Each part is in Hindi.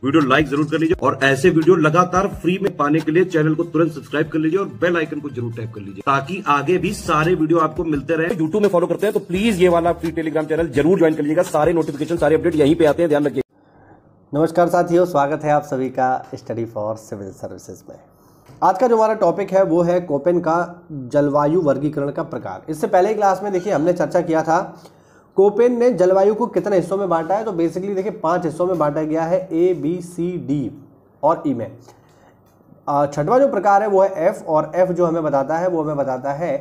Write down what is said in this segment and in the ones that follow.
वीडियो लाइक जरूर कर लीजिए और ऐसे वीडियो लगातार फ्री में पाने के लिए चैनल को तुरंत सब्सक्राइब कर लीजिए और बेल आइकन को जरूर टैप कर लीजिए ताकि आगे भी सारे वीडियो आपको मिलते रहे। यूट्यूब में फॉलो करते हैं तो प्लीज ये वाला फ्री टेलीग्राम चैनल जरूर ज्वाइन कर लीजिएगा। सारे नोटिफिकेशन सारे अपडेट यहीं पे आते हैं, ध्यान रखिए। नमस्कार साथियों, स्वागत है आप सभी का स्टडी फॉर सिविल सर्विसेज में। आज का जो हमारा टॉपिक है वो है कोपेन का जलवायु वर्गीकरण का प्रकार। इससे पहले क्लास में देखिए हमने चर्चा किया था कोपेन ने जलवायु को कितने हिस्सों में बांटा है। तो बेसिकली देखिए 5 हिस्सों में बांटा गया है, ए बी सी डी और ई में। छठवां जो प्रकार है वो है एफ, और एफ जो हमें बताता है वो हमें बताता है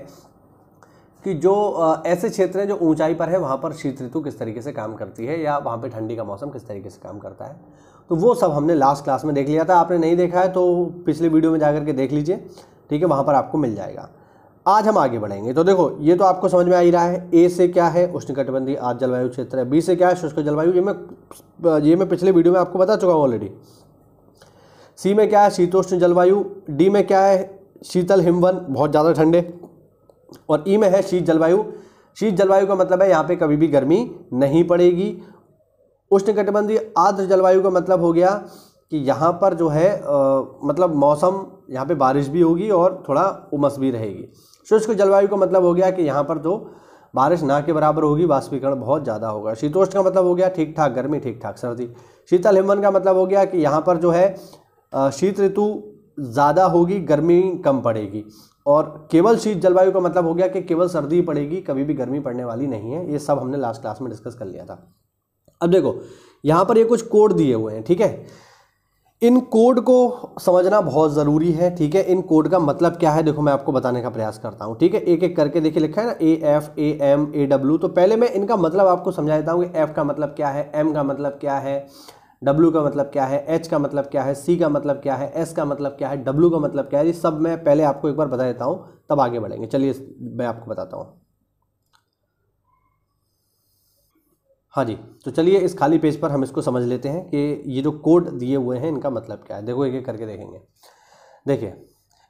कि जो ऐसे क्षेत्र हैं जो ऊंचाई पर है वहाँ पर शीत ऋतु किस तरीके से काम करती है या वहाँ पे ठंडी का मौसम किस तरीके से काम करता है। तो वो सब हमने लास्ट क्लास में देख लिया था। आपने नहीं देखा है तो पिछले वीडियो में जाकर के देख लीजिए, ठीक है, वहाँ पर आपको मिल जाएगा। आज हम आगे बढ़ेंगे। तो देखो ये तो आपको समझ में आ ही रहा है। ए से क्या है, उष्णकटिबंधीय आर्द्र जलवायु क्षेत्र है। बी से क्या है, शुष्क जलवायु, ये मैं पिछले वीडियो में आपको बता चुका हूँ ऑलरेडी। सी में क्या है, शीतोष्ण जलवायु। डी में क्या है, शीतल हिमवन, बहुत ज़्यादा ठंडे। और ई में है शीत जलवायु। शीत जलवायु का मतलब है यहाँ पे कभी भी गर्मी नहीं पड़ेगी। उष्णकटिबंधीय आर्द्र जलवायु का मतलब हो गया कि यहाँ पर जो है मतलब मौसम यहाँ पे बारिश भी होगी और थोड़ा उमस भी रहेगी। शुष्क जलवायु का मतलब हो गया कि यहाँ पर तो बारिश ना के बराबर होगी, वाष्पीकरण बहुत ज़्यादा होगा। शीतोष्ण का मतलब हो गया ठीक ठाक गर्मी, ठीक ठाक सर्दी। शीतल हिमवन का मतलब हो गया कि यहाँ पर जो है शीत ऋतु ज़्यादा होगी, गर्मी कम पड़ेगी। और केवल शीत जलवायु का मतलब हो गया कि केवल सर्दी पड़ेगी, कभी भी गर्मी पड़ने वाली नहीं है। ये सब हमने लास्ट क्लास में डिस्कस कर लिया था। अब देखो यहाँ पर ये कुछ कोड दिए हुए हैं, ठीक है। इन कोड को समझना बहुत ज़रूरी है, ठीक है। इन कोड का मतलब क्या है देखो मैं आपको बताने का प्रयास करता हूँ, ठीक है। एक एक करके देखिए लिखा है ना, A F A M A W. तो पहले मैं इनका मतलब आपको समझा देता हूँ कि एफ का मतलब क्या है, एम का मतलब क्या है, डब्ल्यू का मतलब क्या है, एच का मतलब क्या है, सी का मतलब क्या है, एस का मतलब क्या है, डब्ल्यू का मतलब क्या है। ये सब मैं पहले आपको एक बार बता देता हूँ, तब आगे बढ़ेंगे। चलिए मैं आपको बताता हूँ। हाँ जी, तो चलिए इस खाली पेज पर हम इसको समझ लेते हैं कि ये जो कोड दिए हुए हैं इनका मतलब क्या है। देखो एक एक करके देखेंगे। देखिए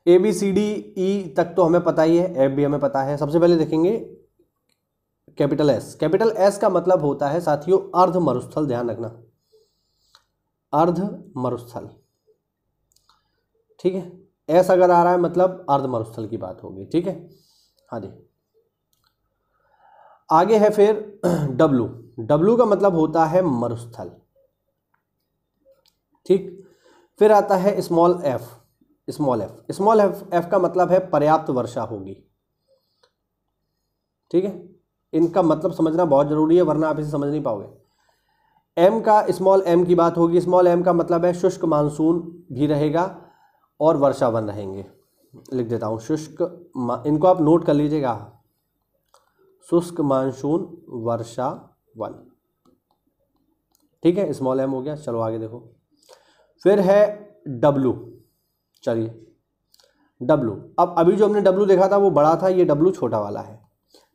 A B C D E तक तो हमें पता ही है, एफ भी हमें पता है। सबसे पहले देखेंगे कैपिटल एस। कैपिटल एस का मतलब होता है साथियों अर्ध मरुस्थल, ध्यान रखना, अर्ध मरुस्थल, ठीक है। एस अगर आ रहा है मतलब अर्ध मरुस्थल की बात होगी, ठीक है। हाँ जी, आगे है फिर डब्लू। डब्लू का मतलब होता है मरुस्थल, ठीक। फिर आता है small F. Small F, small F का मतलब है पर्याप्त वर्षा होगी, ठीक है। इनका मतलब समझना बहुत जरूरी है वरना आप इसे समझ नहीं पाओगे। एम का, स्मॉल एम की बात होगी। स्मॉल एम का मतलब है शुष्क मानसून भी रहेगा और वर्षावन रहेंगे। लिख देता हूँ शुष्क, इनको आप नोट कर लीजिएगा, शुष्क मानसून वर्षावन, ठीक है। स्मॉल एम हो गया। चलो आगे देखो, फिर है डब्लू। चलिए डब्लू, अब अभी जो हमने डब्लू देखा था वो बड़ा था, ये डब्लू छोटा वाला है,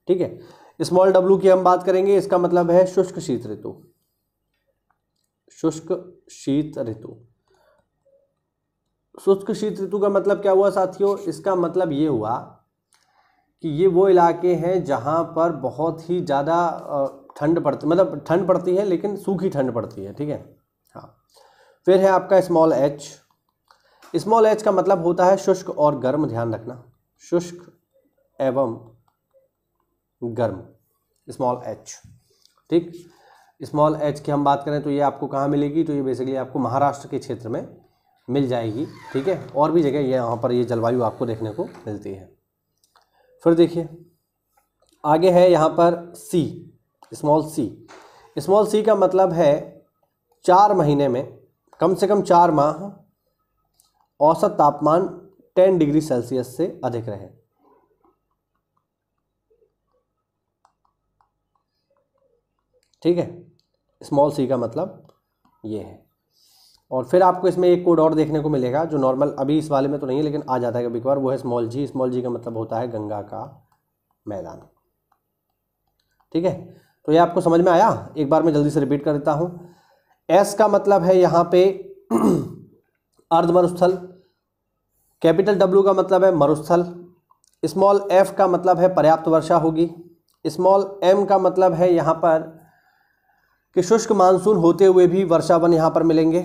ठीक है। स्मॉल डब्लू की हम बात करेंगे, इसका मतलब है शुष्क शीत ऋतु। शुष्क शीत ऋतु, शुष्क शीत ऋतु का मतलब क्या हुआ साथियों, इसका मतलब ये हुआ कि ये वो इलाके हैं जहाँ पर बहुत ही ज़्यादा ठंड पड़ती, मतलब ठंड पड़ती है लेकिन सूखी ठंड पड़ती है, ठीक है। हाँ, फिर है आपका स्मॉल एच। स्मॉल एच का मतलब होता है शुष्क और गर्म, ध्यान रखना, शुष्क एवं गर्म, स्मॉल एच, ठीक। स्मॉल एच की हम बात करें तो ये आपको कहाँ मिलेगी, तो ये बेसिकली आपको महाराष्ट्र के क्षेत्र में मिल जाएगी, ठीक है। और भी जगह ये यहाँ पर ये जलवायु आपको देखने को मिलती है। फिर देखिए आगे है यहाँ पर सी, स्मॉल सी। स्मॉल सी का मतलब है 4 महीने में कम से कम 4 माह औसत तापमान 10 डिग्री सेल्सियस से अधिक रहे, ठीक है। स्मॉल सी का मतलब ये है। और फिर आपको इसमें एक कोड और देखने को मिलेगा जो नॉर्मल अभी इस वाले में तो नहीं है लेकिन आ जाता है कभी कभार, वो है स्मॉल जी। स्मॉल जी का मतलब होता है गंगा का मैदान, ठीक है। तो ये आपको समझ में आया। एक बार मैं जल्दी से रिपीट कर देता हूँ। एस का मतलब है यहाँ पे अर्ध मरुस्थल। कैपिटल डब्ल्यू का मतलब है मरुस्थल। स्मॉल एफ का मतलब है पर्याप्त वर्षा होगी। स्मॉल एम का मतलब है यहाँ पर कि शुष्क मानसून होते हुए भी वर्षावन यहाँ पर मिलेंगे।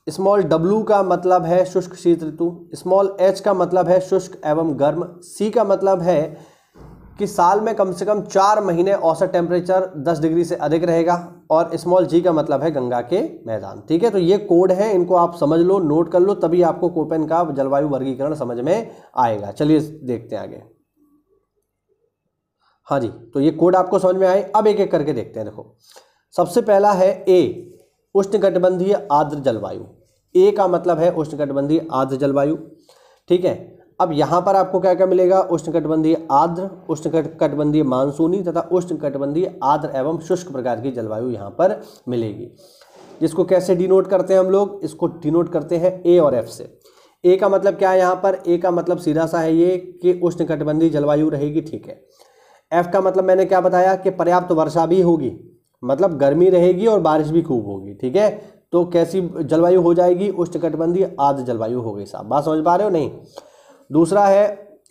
स्मॉल w का मतलब है शुष्क शीत ऋतु, स्मॉल h का मतलब है शुष्क एवं गर्म, c का मतलब है कि साल में कम से कम 4 महीने औसत टेम्परेचर 10 डिग्री से अधिक रहेगा, और स्मॉल g का मतलब है गंगा के मैदान। ठीक है, तो ये कोड है, इनको आप समझ लो, नोट कर लो, तभी आपको कोपेन का जलवायु वर्गीकरण समझ में आएगा। चलिए देखते हैं आगे। हाँ जी, तो ये कोड आपको समझ में आए। अब एक एक करके देखते हैं। देखो, सबसे पहला है ए, उष्णकटिबंधीय आर्द्र जलवायु। ए का मतलब है उष्णकटिबंधीय आर्द्र जलवायु। ठीक है, अब यहाँ पर आपको क्या क्या मिलेगा? उष्णकटिबंधीय आर्द्र, उष्णकटिबंधीय मानसूनी तथा उष्णकटिबंधीय आर्द्र एवं शुष्क प्रकार की जलवायु यहाँ पर मिलेगी। जिसको कैसे डिनोट करते हैं हम लोग? इसको डिनोट करते हैं ए और एफ से। ए का मतलब क्या है यहाँ पर? ए का मतलब सीधा सा है ये कि उष्णकटिबंधीय जलवायु रहेगी। ठीक है, एफ का मतलब मैंने क्या बताया कि पर्याप्त वर्षा भी होगी, मतलब गर्मी रहेगी और बारिश भी खूब होगी। ठीक है, तो कैसी जलवायु हो जाएगी? उष्णकटिबंधीय आर्द्र जलवायु हो गई। साहब बात समझ पा रहे हो नहीं? दूसरा है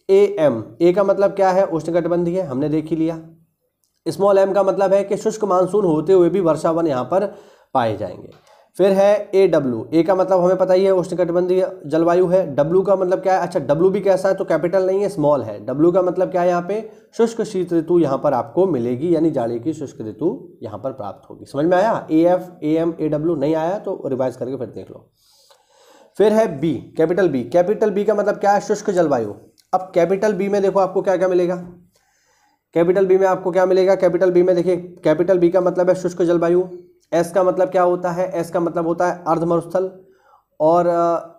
ए एम। ए का मतलब क्या है? उष्णकटिबंधीय, हमने देख ही लिया। स्मॉल एम का मतलब है कि शुष्क मानसून होते हुए भी वर्षावन यहाँ पर पाए जाएंगे। फिर है ए डब्ल्यू। ए का मतलब हमें पता ही है उष्णकटिबंधीय जलवायु है। डब्ल्यू का मतलब क्या है? अच्छा, डब्ल्यू भी कैसा है? तो कैपिटल नहीं है, स्मॉल है। डब्ल्यू का मतलब क्या है? यहाँ पे शुष्क शीत ऋतु यहाँ पर आपको मिलेगी, यानी जाड़े की शुष्क ऋतु यहाँ पर प्राप्त होगी। समझ में आया? A F, A M, A W नहीं आया तो रिवाइज करके फिर देख लो। फिर है B, capital B. Capital B का मतलब क्या है? शुष्क जलवायु। अब कैपिटल बी में देखो आपको क्या क्या मिलेगा। कैपिटल बी में आपको क्या मिलेगा? कैपिटल बी में देखिए, कैपिटल बी का मतलब है शुष्क जलवायु। एस का मतलब क्या होता है? एस का मतलब होता है अर्ध मरुस्थल। और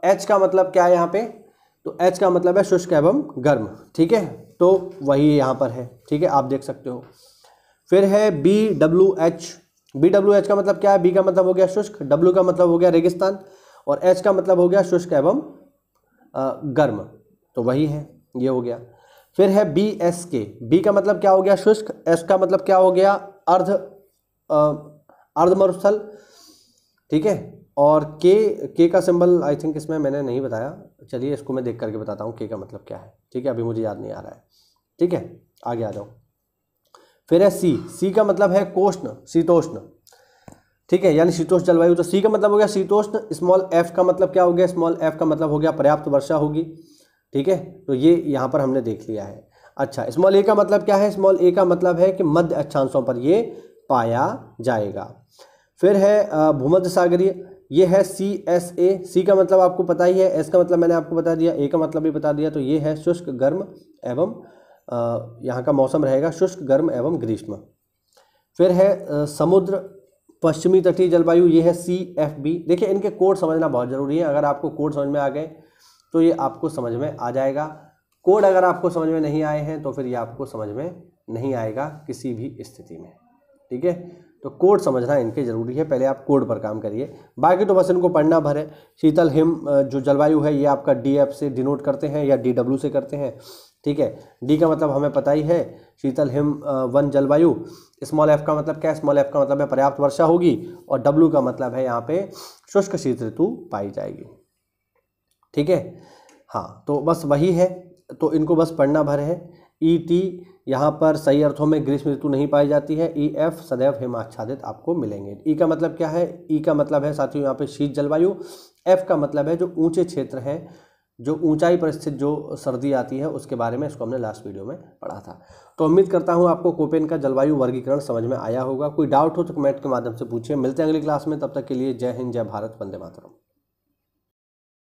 एच का मतलब क्या है यहाँ पे? तो एच का मतलब है शुष्क एवं गर्म। ठीक है, तो वही यहाँ पर है। ठीक है, आप देख सकते हो। फिर है B W H. B W H का मतलब क्या है? बी का मतलब हो गया शुष्क, डब्ल्यू का मतलब हो गया रेगिस्तान, और एच का मतलब हो गया शुष्क एवं गर्म, तो वही है, ये हो गया। फिर है बी एस के। बी का मतलब क्या हो गया? शुष्क। एस का मतलब क्या हो गया? अर्ध मरुस्थल। ठीक है, और के का सिंबल आई थिंक इसमें मैंने नहीं बताया। चलिए इसको मैं देख करके बताता हूँ के का मतलब क्या है। ठीक है, अभी मुझे याद नहीं आ रहा है। ठीक है, आगे आ जाओ। फिर है सी। सी का मतलब है कोष्ण, शीतोष्ण। ठीक है, यानी शीतोष्ण जलवायु। तो सी का मतलब हो गया शीतोष्ण। स्मॉल एफ का मतलब क्या हो गया? स्मॉल एफ का मतलब हो गया पर्याप्त वर्षा होगी। ठीक है, तो ये यहाँ पर हमने देख लिया है। अच्छा, स्मॉल ए का मतलब क्या है? स्मॉल ए का मतलब है कि मध्य अक्षांशों पर ये पाया जाएगा। फिर है भूमध्य सागरीय, ये है सी एस ए। सी का मतलब आपको पता ही है, एस का मतलब मैंने आपको बता दिया, ए का मतलब भी बता दिया। तो ये है शुष्क गर्म एवं यहाँ का मौसम रहेगा शुष्क गर्म एवं ग्रीष्म। फिर है समुद्र पश्चिमी तटीय जलवायु, ये है सी एफ बी। देखिए इनके कोड समझना बहुत ज़रूरी है। अगर आपको कोड समझ में आ गए तो ये आपको समझ में आ जाएगा। कोड अगर आपको समझ में नहीं आए हैं तो फिर ये आपको समझ में नहीं आएगा किसी भी स्थिति में। ठीक है, तो कोड समझना इनके ज़रूरी है। पहले आप कोड पर काम करिए, बाकी तो बस इनको पढ़ना भर है। शीतल हिम जो जलवायु है ये आपका डी एफ से डिनोट करते हैं या डी डब्ल्यू से करते हैं। ठीक है, डी का मतलब हमें पता ही है, शीतल हिम वन जलवायु। स्मॉल एफ का मतलब क्या है? स्मॉल एफ का मतलब है पर्याप्त वर्षा होगी, और डब्ल्यू का मतलब है यहाँ पे शुष्क शीत ऋतु पाई जाएगी। ठीक है, हाँ, तो बस वही है, तो इनको बस पढ़ना भर है। ई टी यहाँ पर सही अर्थों में ग्रीष्म ऋतु नहीं पाई जाती है। ई एफ सदैव हिमाच्छादित आपको मिलेंगे। ई का मतलब क्या है? ई का मतलब है साथियों यहाँ पे शीत जलवायु। एफ का मतलब है जो ऊंचे क्षेत्र हैं, जो ऊंचाई पर स्थित जो सर्दी आती है उसके बारे में, इसको हमने लास्ट वीडियो में पढ़ा था। तो उम्मीद करता हूँ आपको कोपेन का जलवायु वर्गीकरण समझ में आया होगा। कोई डाउट हो तो कमेंट के माध्यम से पूछिए। मिलते हैं अगली क्लास में, तब तक के लिए जय हिंद, जय भारत, वंदे मातरम।